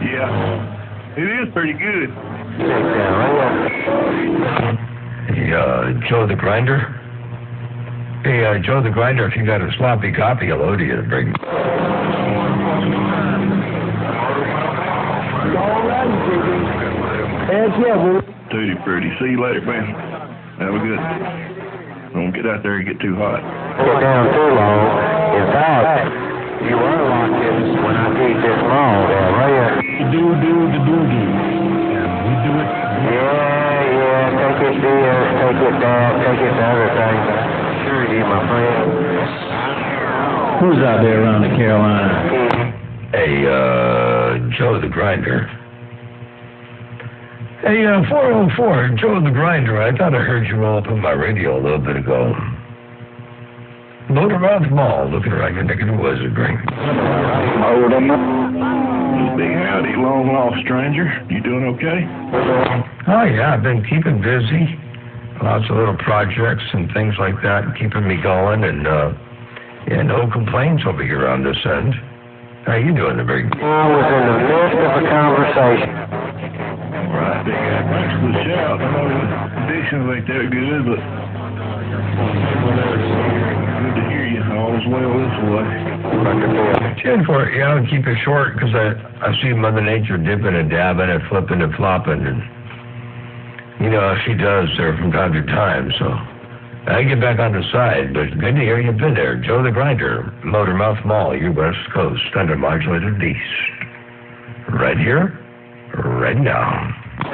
Yeah, it is pretty good. Hey, Joe the Grinder? Hey, Joe the Grinder, if you got a sloppy copy, I'll load you to bring. Tutti frutti. See you later, man. Have a good. Don't get out there and get too hot. Get down too long. In fact, you were locked in when I keep this long there, right? Do. And we do it. Yeah, take it there, take it down, take it to other things. Surety, my friend. Who's out there around the Carolina? Hey, Joe the Grinder. Hey, 404, Joe the Grinder. I thought I heard you roll up on my radio a little bit ago. Motormouth Mall, looking around your neck of the woods, bring. Big howdy, long lost stranger. You doing okay? Oh, yeah, I've been keeping busy. Lots of little projects and things like that, keeping me going, and, yeah, no complaints over here on this end. How you doing, the big? I was in the midst of a conversation. All right, big guy. Thanks for the shout. I know the conditions ain't that good, but good to hear you. All's well this way. 10 for it, yeah, I'll keep it short, because I see Mother Nature dipping and dabbing and flipping and flopping, and you know how she does there from time to time, so I get back on the side, but good to hear you've been there. Joe the Grinder, Motormouth Mall, your West Coast, under modulated beast. Right here, right now. All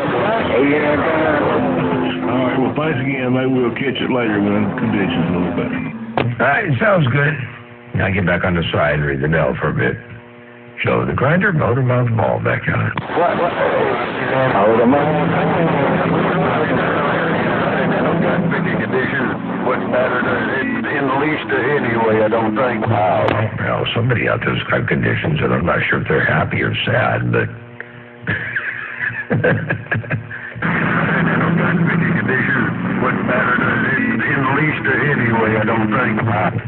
right, well, thanks again. Maybe we'll catch it later when the conditions a little better. All right, sounds good. Now get back on the side and read the mail for a bit. Joe the Grinder, Motormouth Mall, back on it. Wouldn't matter in the least anyway, I don't think. Well, somebody out there's got conditions, and I'm not sure if they're happy or sad, but... Wouldn't matter in the least anyway, I don't think.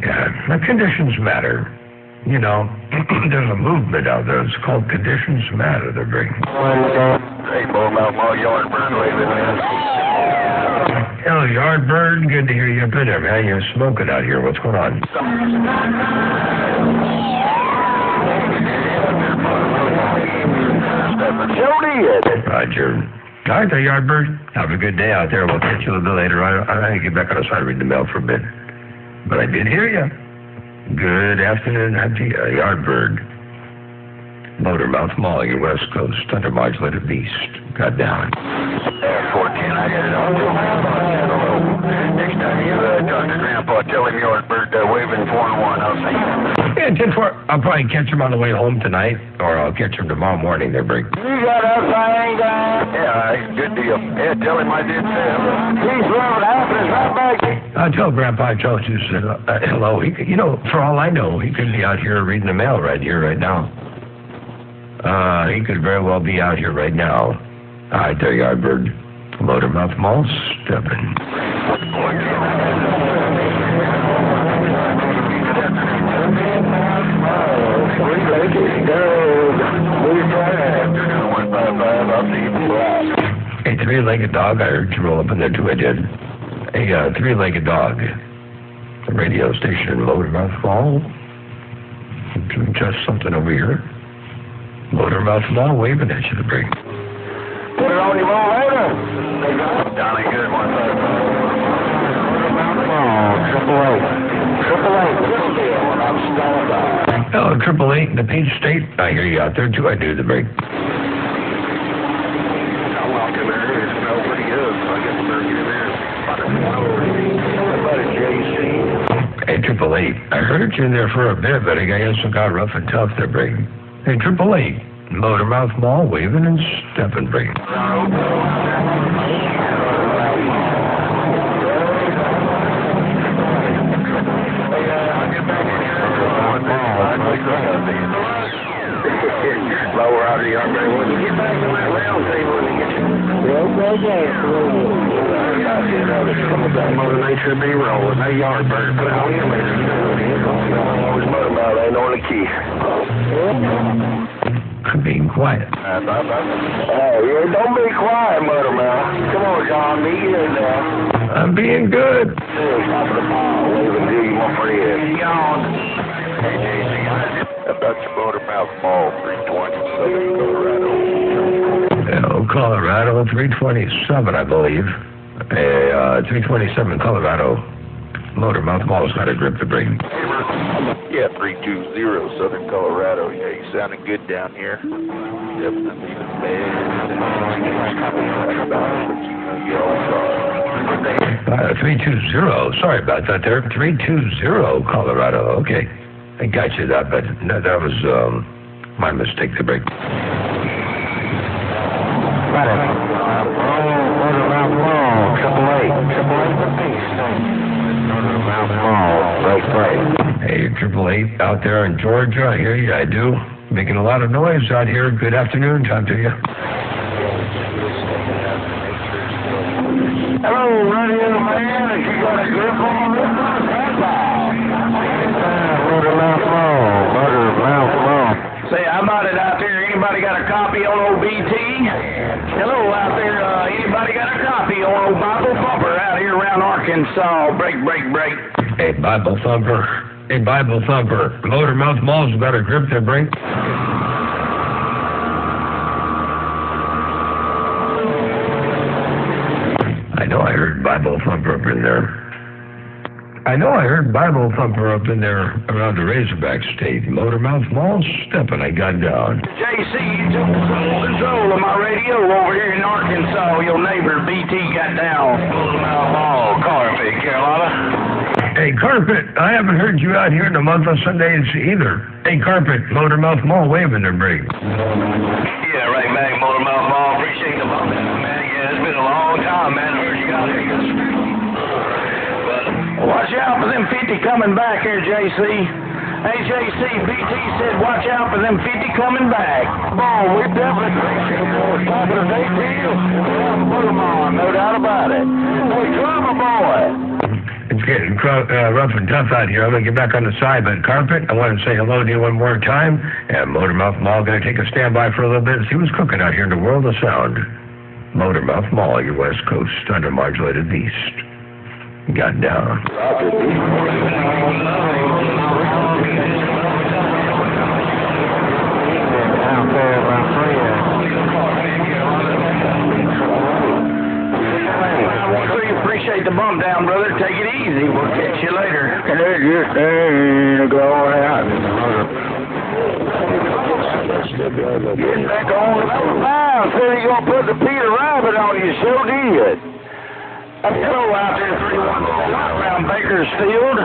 Yeah, the conditions matter. You know, there's a movement out there. It's called Conditions Matter. They're bringing. Hey, Motormouth Mall, Yardbird, waving in. Hello, Yardbird. Good to hear you up in there, man. You're smoking out here. What's going on? Roger. All right, there, Yardbird. Have a good day out there. We'll catch you a little bit later. I get back on the side and read the mail for a bit. But I did hear you. Good afternoon, Yardbird. Motormouth Mall, your West Coast, under modulated beast. God damn it. 410, I got it on. Next time you talk to Grandpa, tell him Yardbird waving 4-1. I'll see you. Yeah, 10-4. I'll probably catch him on the way home tonight, or I'll catch him tomorrow morning. They're big. You got a thing down? Yeah, good deal. Yeah, tell him I did say hello. He's around happening right back. I'll tell Grandpa I told you said hello. You know, for all I know, he could be out here reading the mail right here, right now. He could very well be out here right now. All right, there, Yardbird. Motormouth Mall, stepping. Hey, three-legged dog, I heard you roll up in there too, I did. Hey, three-legged dog. The radio station in Motormouth Mall. Just something over here. Motormouth Mall waving at you to bring. Put it on your wall later. Johnny, good one. Oh, 888, the Peach State. I hear you out there too. I do the break. Hey, 888. I heard you in there for a bit, but I guess it got rough and tough there, break. Hey, 888. Motormouth Mall, waving and stepping, break. Lower out of the armory. When you get back on that round table, when you get Mother Nature be rolling. That Yardbird put out your later. Motormouth ain't on the key. I'm being quiet. Hey, yeah, don't be quiet, Motormouth. Come on, John, be here now. I'm being good. Top of the pile, waving to you, my friend. Yawn. Hey, JC, how about your Motormouth Mall, 320, Southern Colorado? Colorado, 327, I believe. 327 Colorado. Motormouth Mall's got a grip to bring. Yeah, 320, Southern Colorado. Yeah, you sounding good down here. Definitely the best. 320. Sorry about that there. 320 Colorado. Okay. I got you that, but no, that was my mistake to break. Hey, 888 out there in Georgia. I hear you. I do. Making a lot of noise out here. Good afternoon. Talk to you. Hello, radio man. If you got a grip on this, say, how about it out there? Anybody got a copy on OBT? Hello out there. Anybody got a copy on old Bible Thumper out here around Arkansas? Break. Hey, Bible Thumper. Hey, Bible Thumper. Motormouth Mall's got a grip to bring. I know I heard Bible Thumper up in there. I know I heard Bible Thumper up in there around the Razorback State. Motormouth Mall stepping. I got down. JC, you took control of my radio over here in Arkansas. Your neighbor BT got down. Motormouth Mall, Carpet, Carolina. Hey, Carpet, I haven't heard you out here in a month of Sundays either. Hey, Carpet, Motormouth Mall waving their break. Yeah, right back, Motormouth Mall. Appreciate the bump, man. Yeah, it's been a long time, man. I heard you got here. Watch out for them 50 coming back here, JC. Hey, JC, BT said watch out for them 50 coming back. Boy, we definitely appreciate it. Top of the day deal. Put them on, no doubt about it. Hey, drummer boy. It's getting rough and tough out here. I'm going to get back on the side, but Carpet, I want to say hello to you one more time. And Motormouth Mall going to take a standby for a little bit and see what's cooking out here in the world of sound. Motormouth Mall, your West Coast under-modulated beast. Got down. Appreciate the bump down, brother. Take it easy. We'll catch you later. And they're just going out. Getting back on the line. Said he's going to put the Peter Rabbit on you. So did. Hello out there, 317 around Bakersfield.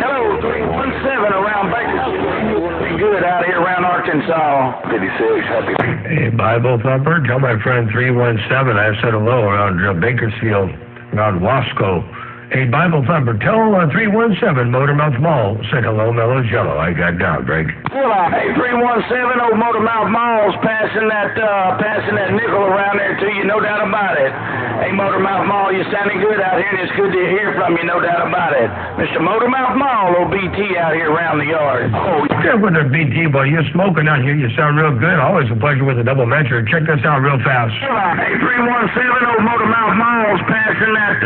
Hello, 317 around Bakersfield. Be good out here around Arkansas. 56, happy. Hey, Bible Thumper, tell my friend 317 I said hello around Bakersfield, around Wasco. Hey, Bible Thumper, tell 317 Motormouth Mall said hello, Mellow Jello. I got down, Greg. Hey, 317, old Motormouth Mall's passing that nickel around there to you, no doubt about it. Hey, Motormouth Mall, you're sounding good out here, and it's good to hear from you, no doubt about it. Mr. Motormouth Mall, old BT out here around the yard. Oh, yeah, with the BT, boy, you're smoking out here. You sound real good. Always a pleasure with a double measure. Check this out real fast. Hey, 317, old Motormouth Mall's passing that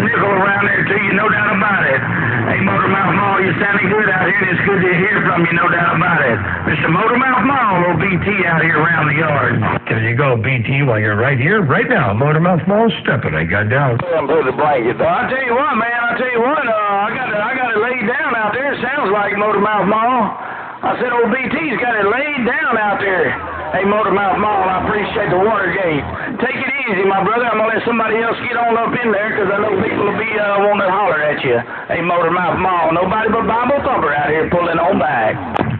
nickel around there to you, no doubt about it. Hey, Motormouth Mall, you're sounding good out here, and it's good to hear from you, no doubt about it. Mr. Motormouth Mall, old BT out here around the yard. There you go, BT, while you're right here, right now. Motormouth Mall stepping. I got down. Put the blanket. I'll tell you what, man. I got it laid down out there. Sounds like Motormouth Mall. I said, old BT's got it laid down out there. Hey, Motormouth Mall, I appreciate the Watergate. Take it easy, my brother. I'm going to let somebody else get on up in there because I know people will be wanting to holler at you. Hey, Motormouth Mall, nobody but Bible Thumper out here pulling on back.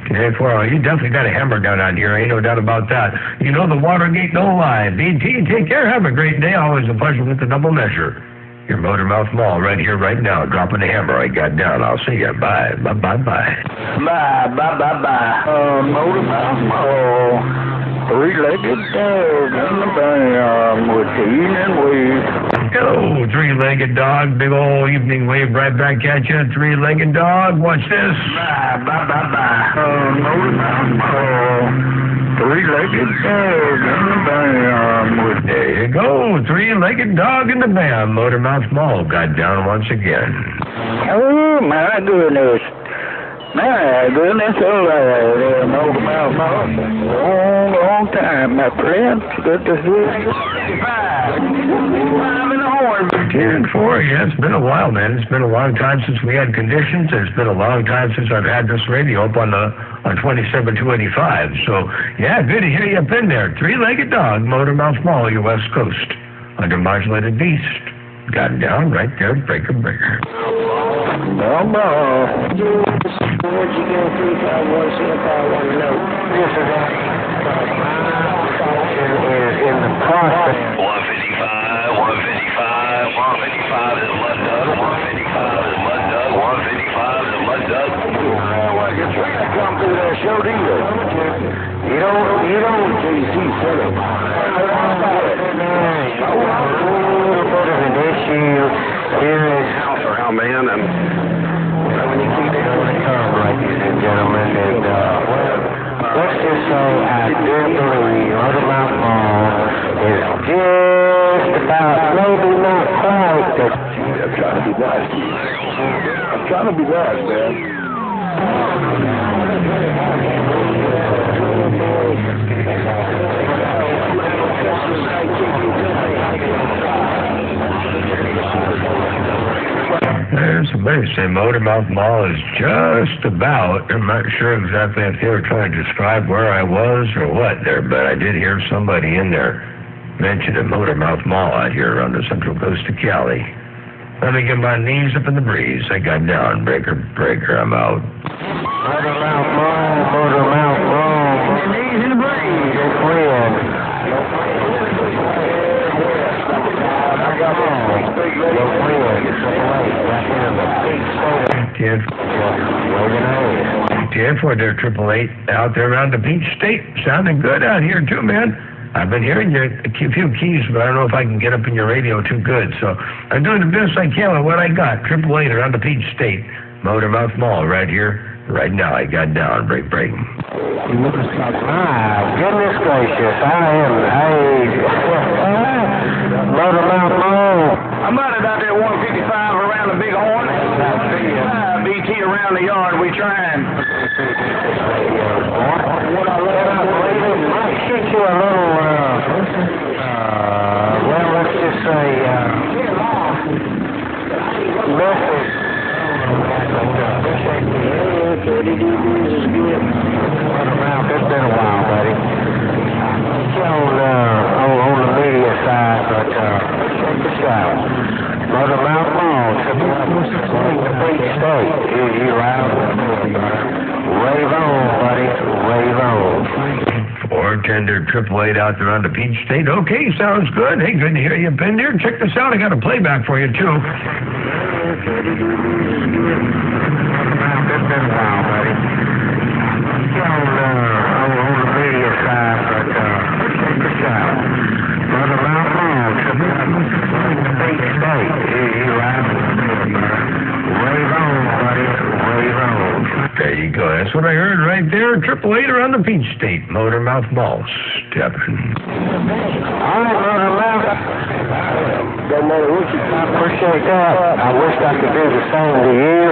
Okay, you definitely got a hammer down out here. Ain't no doubt about that. You know the Watergate don't lie. BT, take care. Have a great day. Always a pleasure with the double measure. Your Motormouth Mall right here, right now. Dropping the hammer I got down. I'll see you. Bye. Bye. Motormouth Mall. Three-legged dog in the band with evening wave. Hello, three-legged dog. Big old evening wave right back at you. Three-legged dog. Watch this. Motormouth Mall. three-legged dog in the bam. There you go, three-legged dog in the bam. Motormouth Mall got down once again. Oh, my goodness. My goodness, Motormouth Mall. Long time, my friend. Good to hear you. 5 in the horn. 10-4, yeah, it's been a while, man. It's been a long time since we had conditions. It's been a long time since I've had this radio up on 27285. So, yeah, good to hear you up in there. Three-legged dog, Motormouth Mall, your West Coast. Under Modulated Beast. Got down right there, breaker. No more. Where'd you go? 351 note. This is in the process. 155 is mud dug. 155 is mud dug. 155 is mud dug. Well, you're trying to come through that show, do you? You don't, JC said it. An issue here is house or how, man, and when you keep it on the curve, ladies and gentlemen, and let's just say I do believe Motormouth Mall is just about, maybe not quite, but I'm trying to be nice. I'm trying to be nice, man. There's somebody saying Motormouth Mall is just about, I'm not sure exactly if they were trying to describe where I was or what there, but I did hear somebody in there mention a Motormouth Mall out here around the central coast of Cali. Let me get my knees up in the breeze. I got down, breaker, I'm out. Motormouth Mall. Knees in the breeze. It's weird. TN4 there, 888 out there around the Peach State. Sounding good out here too, man. I've been hearing you a few keys, but I don't know if I can get up in your radio too good. So I'm doing the best I can with what I got. 888 around the Peach State. Motormouth Mall right here, right now. I got down, break. My goodness gracious, Motormouth Mall. I'm running out there 155 around the big horn. BT around the yard, we trying. Might shoot you a little, well, let's just say, message. It's been a while, buddy. On the media side, but check this out. Motormouth Mall, the Peach State. You loud? Rave on, buddy. Rave on. 410 888 out there on the Peach State. Okay, sounds good. Hey, good to hear you up in there. Check this out. I got a playback for you, too. It's been a while, buddy. On the media side, but check this out. Motormouth Mall, the Peach State. You loud? Rave on, buddy. Rave on. There you go. That's what I heard right there. 888 around the Peach State. Motormouth Mall. Stepping. All right, Motormouth. I appreciate that. I wish I could do the same to you.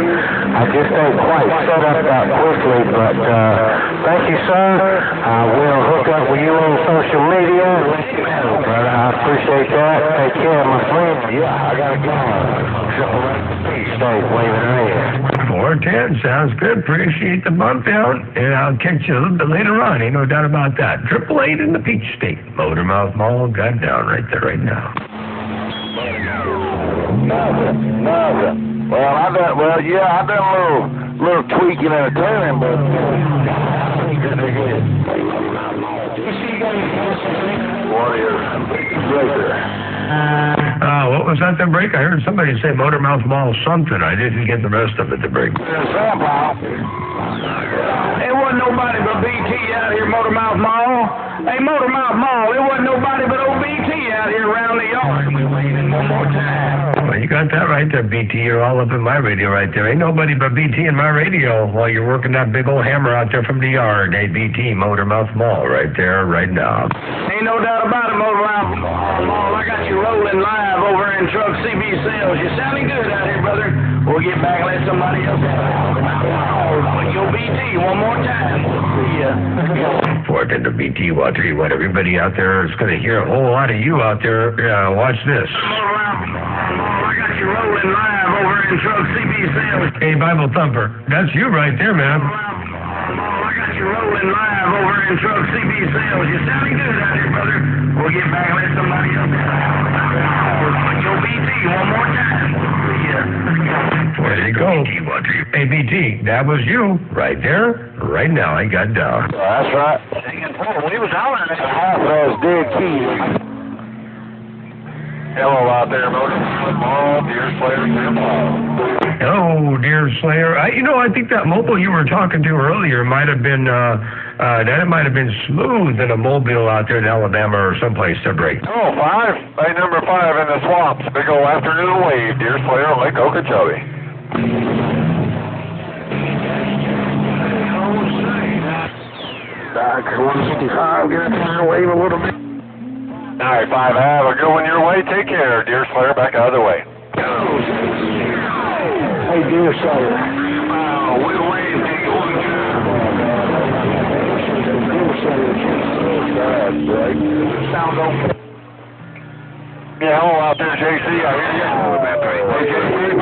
I just ain't quite set up that quickly, but thank you, sir. I will hook up with you on social media. But I appreciate that. Take care, my friend. Yeah, I gotta go. Stay waving around. 410 sounds good. Appreciate the bump down, and I'll catch you a little bit later on. Ain't no doubt about that. 888 in the Peach State. Motormouth Mall got down right there right now. Nothing. I've done a little tweaking and tuning, but What was that, the break? I heard somebody say Motormouth Mall something. I didn't get the rest of it, the break. It wasn't nobody but BT out here, Motormouth Mall. Hey, Motormouth Mall, it wasn't nobody but old BT out here around the yard. We waited one more time. Well, you got that right there, BT. You're all up in my radio right there. Ain't nobody but BT in my radio while you're working that big old hammer out there from the yard. Hey, BT, Motormouth Mall right there, right now. Ain't no doubt about it, Motormouth Mall. I got you rolling live over in Truck CB Sales. You're sounding good out here, brother. We'll get back and let somebody else have it. Yo, BT, one more time. See ya. Fork into BT, well, I'll tell you what, everybody out there is going to hear a whole lot of you out there. Watch this. I got you rolling live over in Truck CB Sales. Hey, Bible Thumper, that's you right there, man. I got you rolling live over in Truck CB Sales. You're sounding good out here, brother. We'll get back and let somebody else have it. Yo, BT, one more time. See ya. There you go. Hey, BT, that was you right there, right now. I got down. That's right. He was hollering at half of those dead keys. Hello out there, Motormouth Mall, Deer Slayer, Tampa. Hello, Deer Slayer. I think that mobile you were talking to earlier might have been, it might have been smooth in a mobile out there in Alabama or someplace to break. Oh, 5. Bay number 5 in the swamps. Big old afternoon wave. Deer Slayer, Lake Okeechobee. 155, get up there and wave a little bit. All right, 5 have a good one your way. Take care. Deer Slayer, back out of the way. Hey, Deer Slayer. We're waiting to go on. Sounds okay. Yeah, hello out there, JC. I hear you. Hey, JC.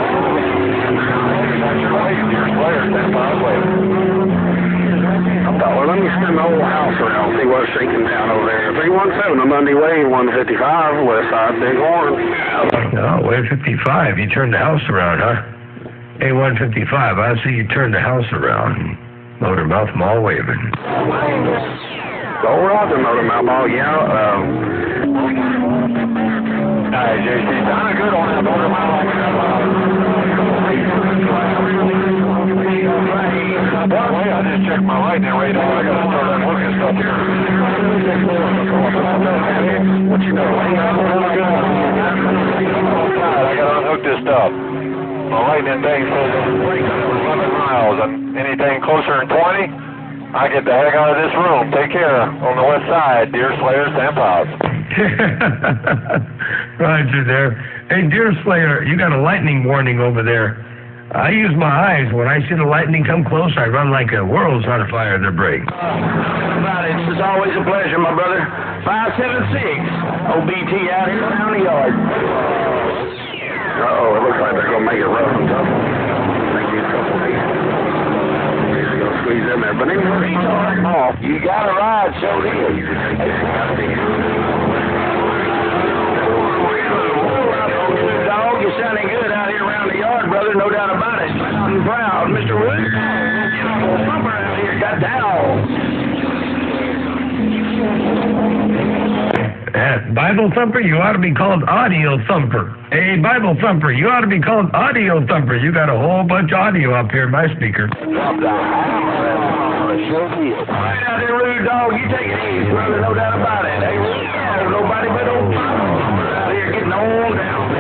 That's your way, Deer Slayer. Stand by the way. Well, let me spin the whole house around, see what's shaking down over there. 317, a Monday Way, 155, West Side, Bighorn. Oh, way 55. You turned the house around, huh? Hey, 155, I see you turned the house around. Motormouth Mall waving. Go Roger, Motormouth Mall, yeah. All right, JC, kind of good on that Motormouth. By the way, I just checked my lightning radar. I got to start unhooking stuff here. What you know? I got to unhook this stuff. My lightning thing says 11 miles, and anything closer than 20, I get the heck out of this room. Take care. On the west side, Deer Slayer, Sam Powers. Roger there. Hey, Deer Slayer, you got a lightning warning over there. I use my eyes. When I see the lightning come close, I run like a world's on fire to break. It's always a pleasure, my brother. 576, OBT out here around the yard. Uh-oh, it looks like they're going to make it rough and tough. Maybe a couple of feet. They're going to squeeze in there. But even the retard, you got to ride, so did. Dog, you're sounding good out here around the yard, brother, no doubt about it. I'm proud. Mr. Wood, Thumper out here got down. Bible Thumper, you ought to be called Audio Thumper. Hey, Bible Thumper, you ought to be called Audio Thumper. You got a whole bunch of audio up here in my speaker. Right out there, rude dog. You take it easy, brother, no doubt about it. Hey, rude dog, nobody but old out here getting on down.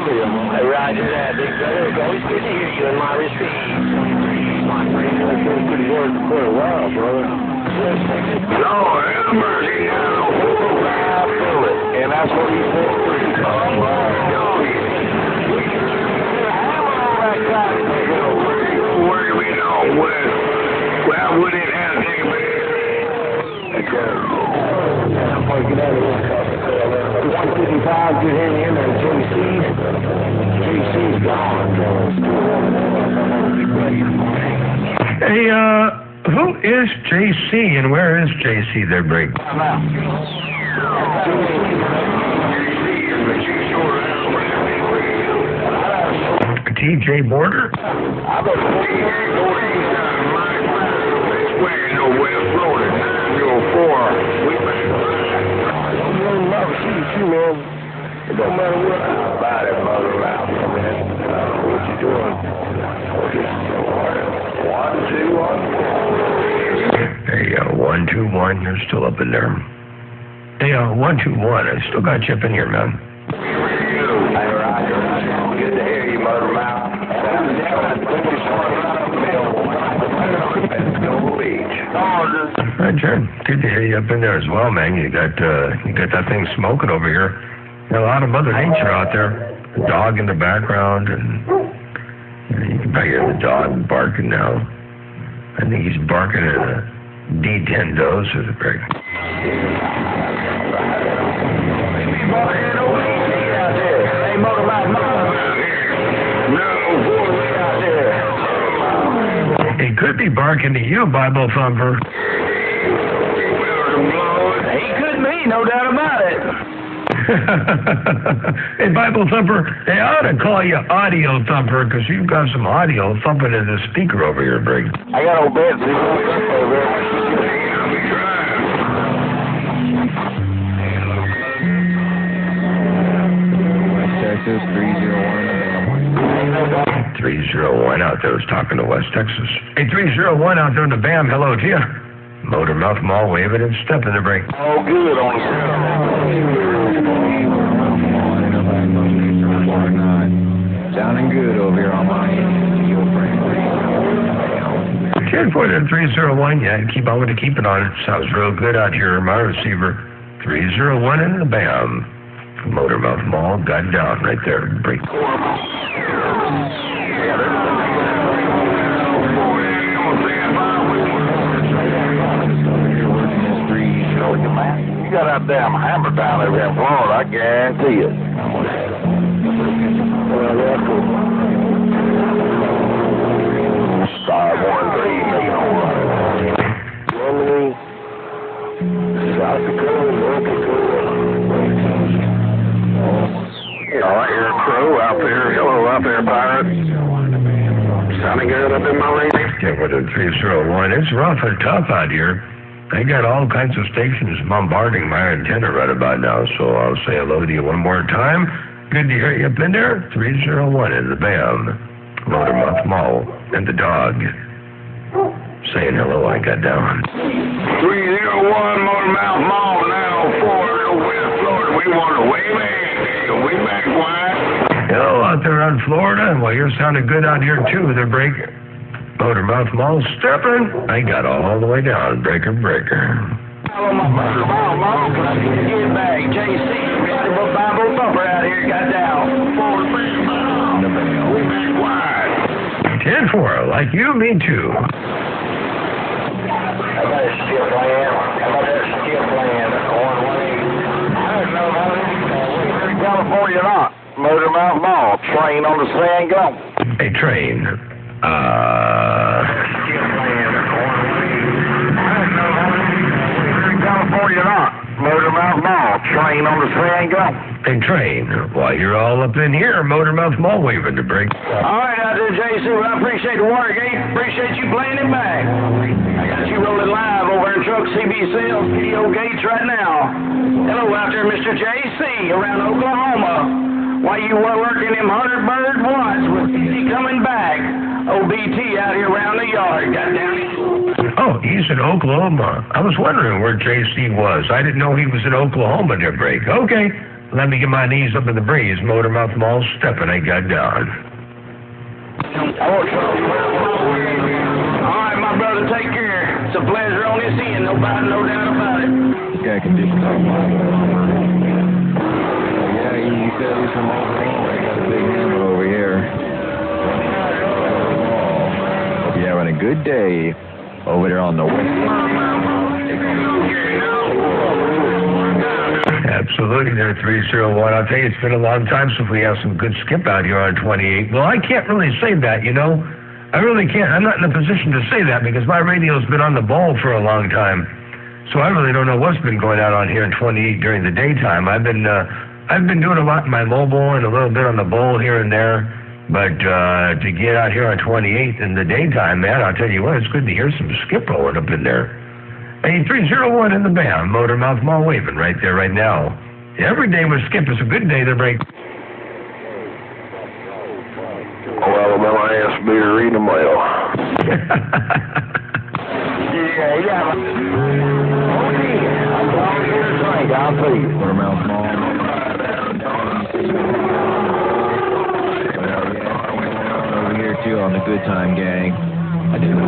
Hey, Roger that, big brother. It's always good to hear you in my receipt. My friend, that's been pretty good for a while, brother. Lord, have mercy now. And that's what he said. Where do we know? Well, would it have taken me? Get out of here. 155, get in here, and JC's gone. Hey, who is JC and where is JC there, Brig? TJ Border? I bet swearing over West Florida, 904. It don't matter what about it, mother out, man. What you doing? 121. Hey, 121, you're still up in there. Hey, 121, I still got you up in here, man. Right, Jared. Good to hear you up in there as well, man. You got that thing smoking over here. Got a lot of Mother Nature out there. A dog in the background, and you can probably hear the dog barking now. I think he's barking at a D10 dose or the break. He could be barking to you, Bible Thumper. He could be, no doubt about it. Hey, Bible Thumper, they ought to call you Audio Thumper because you've got some audio thumping in the speaker over here, Brig. I got old Betsy over there. Texas 301. 301 out there was talking to West Texas. Hey, 301 out there in the BAM, hello to you. Motor Mouth Mall waving and stepping the brake. Oh, good on Sounding good over here on my end. Your friend. 10-4-301, yeah, keep on with the keep it on it. Sounds real good out here. My receiver, 301 in the BAM. Motor Mouth Mall, got down right there. Brake. You got that damn hammer down over in Florida, I guarantee it. All right, you're a crow out there. Hello out there, pirate. Sounding good up in my radio? Yeah, with a 301, it's rough and tough out here. I got all kinds of stations bombarding my antenna right about now, so I'll say hello to you one more time. Good to hear you up in there. 301 in the BAM. Motor Mouth Mall and the dog. Saying hello, I got down. 301 Motor Mouth Mall now, Florida, West Florida. We want to wave it. We back quiet. Hello out there on Florida. Well, you're sounding good out here too. The breaker. Motor Mouth Mall stepping. I got all the way down. Breaker. Hello, my brother. Mom, get back. JC, Mr. Bible Thumper out here got down. Florida, we back quiet. 10-4, like you, me too. I got a skip plan. On way. I don't know how we're in California or not. Motor Mouth Mall. Train on the San Gulf. A train. California or not. Motor Mouth Mall. Train on the San Gulf. A train. Why, you're all up in here. Motor Mouth Mall waving the brake. All right, out there, JC. Well, I appreciate the Watergate. Appreciate you playing it back. I got you rolling live over in Truck CB Sales, PO Gates right now. Hello out there, Mr. JC, around Oklahoma. While you were working them 100 bird watts with PC coming back. OBT out here around the yard. Got down. Oh, he's in Oklahoma. I was wondering where JC was. I didn't know he was in Oklahoma near break. Okay. Let me get my knees up in the breeze. Motor Mouth Mall stepping. I got down. All right, my brother, take care. It's a pleasure on this end. No doubt about it. Yeah, conditions are fine. Yeah, you said he's from Oklahoma. I got a big hammer over here. Hope you're having a good day over there on the west side. Absolutely, there, 301. I'll tell you, it's been a long time since we have some good skip out here on 28. Well, I can't really say that, you know. I really can't. I'm not in a position to say that because my radio's been on the ball for a long time. So I really don't know what's been going on here in 28 during the daytime. I've been doing a lot in my mobile and a little bit on the bowl here and there. But to get out here on 28 in the daytime, man, I'll tell you what, it's good to hear some skip rolling up in there. Hey, 301 in the BAM, Motor Mouth Mall waving right there, right now. Every day with Skip is a good day to break. Well, my ass be reading the mail. yeah. I'll tell you. Motor Mouth Mall. Over here too on the good time, gang. I didn't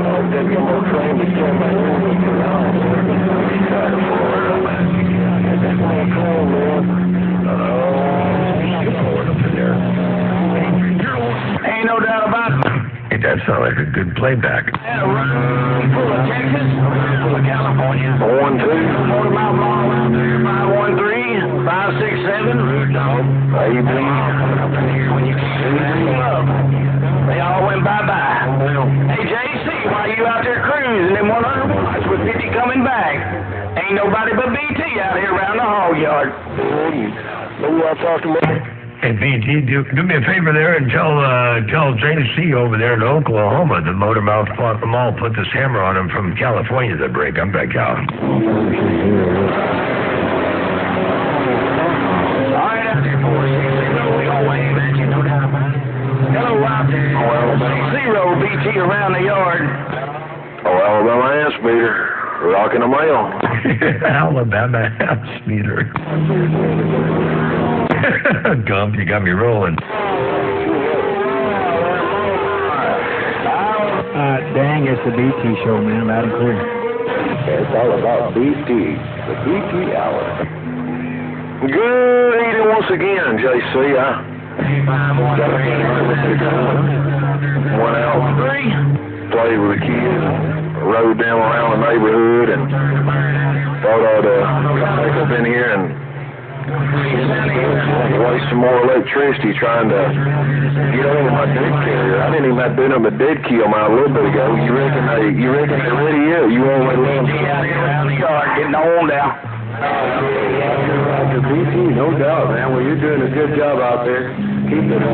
Ain't no doubt about it. Hey, that sounds like a good playback. Had a room full of Texas, a room full of California. 1-2, Motor Mouth Mall out there, 513, 567, Root Dog, AB. Coming up in here when you up. They all went bye-bye. Hey, JC, why you out there cruising in 100 watts with 50 coming back? Ain't nobody but BT out here around the hog yard. Maybe I'll talk to me. Hey, BT, do me a favor there and tell JC over there in Oklahoma that Motor Mouth Mall put this hammer on him from California to break. I'm back out. All right, out there, 460, we gonna wave at you, no doubt about it. Hello, out there. Zero BT around the yard. Oh, Alabama ass beater. Rocking the mail. Alabama house meter. Gump, you got me rolling. Dang, it's the BT show, man, loud and clear. It's all about BT, the BT hour. Good evening once again, JC. Went out, played with the kids, rode them around the neighborhood, and thought I'd take up in here and waste some more electricity trying to get over my dead carrier. I didn't even have to do nothing but dead key them out a little bit ago. You reckon they're ready yet? You won't let them out here around the yard, getting on down. BT, no doubt, man. Well, you're doing a good job out there. Keep it up.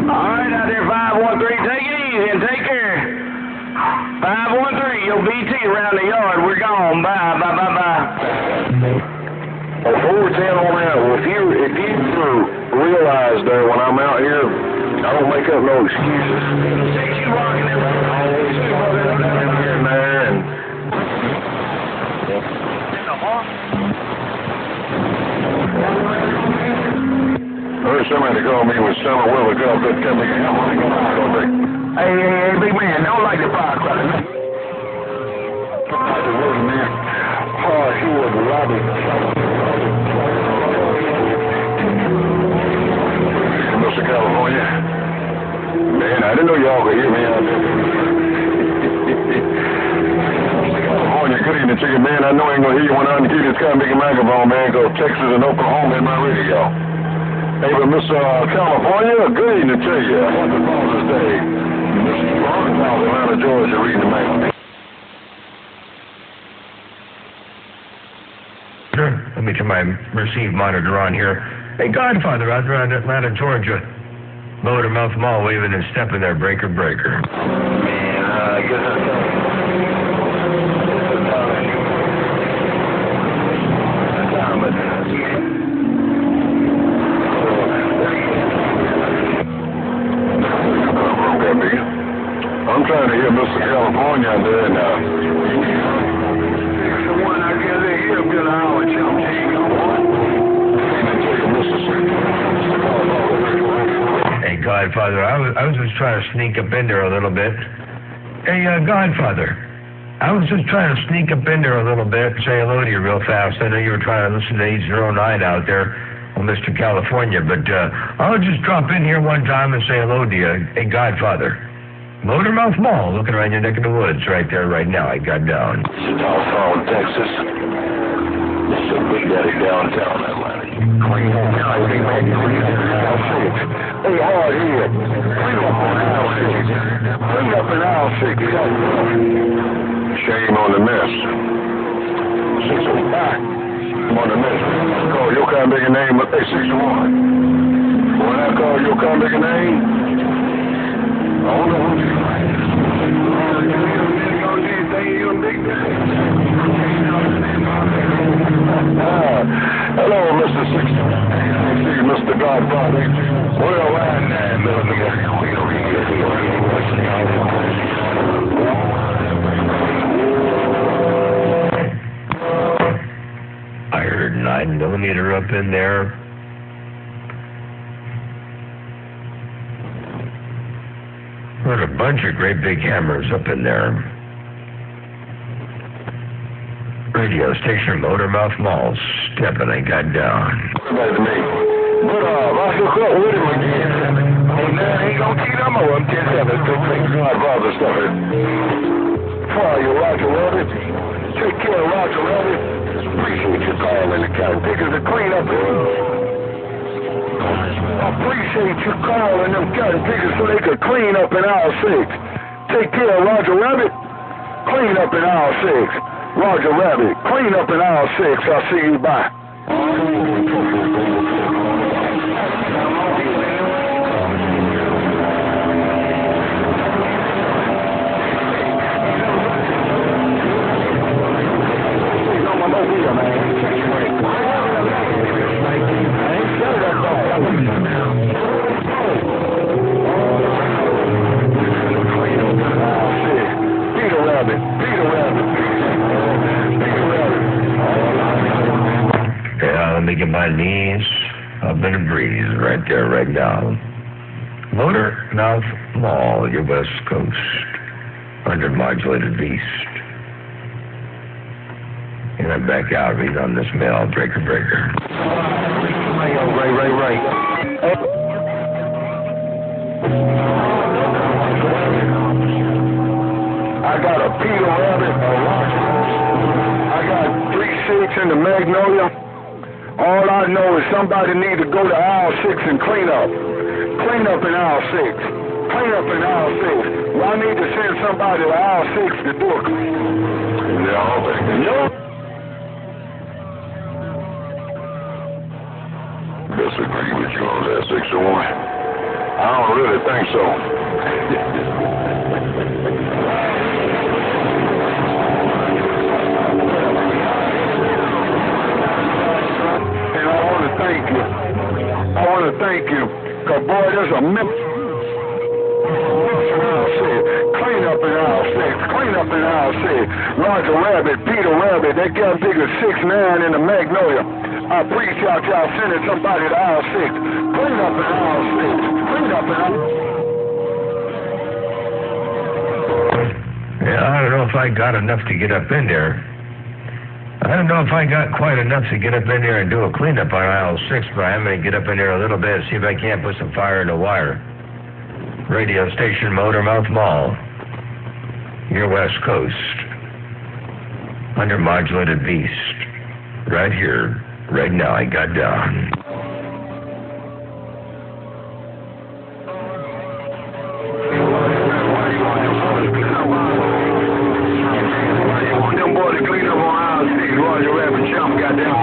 All right, out there, 513, take it easy and take care. 513, your BT around the yard. We're gone. Bye. Oh, 410 on that. Well, if you realize there when I'm out here, I don't make up no excuses. Take you rocking it. Always here and there, and I heard somebody call me with summer weather girl that come again. Hey, big man, don't like the firecracker. Man. Oh, she was Robbie. Mr. California. Man, I didn't know y'all could hear me out there. Mr. California, good evening to you, man. I know I ain't gonna hear you when I'm getting this kind of big microphone, man, because Texas and Oklahoma in my radio. Hey, but Mr. California, good evening to you. Happy Father's Day. Mr. South Atlanta, Georgia, reading the mail. Let me turn my receive monitor on here. Hey, Godfather out there in Atlanta, Georgia. Motor Mouth Mall waving and stepping there, breaker. Man, I guess I'll tell you. I'm trying to hear Mr. California out there now. Hey, Godfather, I was just trying to sneak up in there a little bit. Hey, Godfather, I was just trying to sneak up in there a little bit and say hello to you real fast. I know you were trying to listen to 809 out there on Mr. California, but I'll just drop in here one time and say hello to you. Hey, Godfather. Motor Mouth Mall, looking around your neck of the woods right there, right now. I got down. Downtown Texas. This is Big Daddy downtown Atlanta. Hey, how are you? Clean up an owl shake. Shame on the mess. 605. On the mess. Call your kind of bigger name, but they 61. When I call your kind of bigger name, I don't know what you like. Hello, Mr. 60. Mr. Godfather. Well, I heard 9mm up in there. bunch of great big hammers up in there. Radio station Motormouth Mall, stepping, I got down. Back to me. But, I hook up with him again. And now he gonna keep them over. I'm 10-7. Good things, God, father, stuff it. Fire you, Roger Rabbit. Take care, Roger Rabbit. Appreciate you calling the county pickers to clean up the Appreciate you calling them county pickers so they could clean up in aisle 6. Take care, Roger Rabbit. Clean up in aisle 6. Roger Rabbit, clean up in aisle 6. I'll see you. Bye. Peter Rabbit. Yeah, let me get my knees up in the breeze right there, right now. Motormouth Mall, your West Coast, undermodulated beast. And I'm back out, read on this mail, breaker. Right. I got a Peter Rabbit, a Roger. I got 3-6 in the Magnolia. All I know is somebody need to go to aisle 6 and clean up. Clean up in aisle 6. Clean up in aisle 6. Well, I need to send somebody to aisle 6 to do it. Yeah, I'll take it. No. Disagree with you on that, 6-1. I don't really think so. I want to thank you, because, boy, there's a mix. Clean up in aisle 6. Clean up in aisle 6. Roger Rabbit, Peter Rabbit, that got bigger 6'9" in the Magnolia. I appreciate y'all sending somebody to aisle 6. Clean up in aisle 6. Clean up in aisle 6. Yeah, I don't know if I got enough to get up in there. I don't know if I got quite enough to get up in there and do a cleanup on aisle 6, but I'm going to get up in there a little bit and see if I can't put some fire in the wire. Radio station Motormouth Mall, your West Coast, undermodulated beast, right here, right now. I got down. Them boys to clean up on aisle 6. Roger Rabbit, chump, goddamn.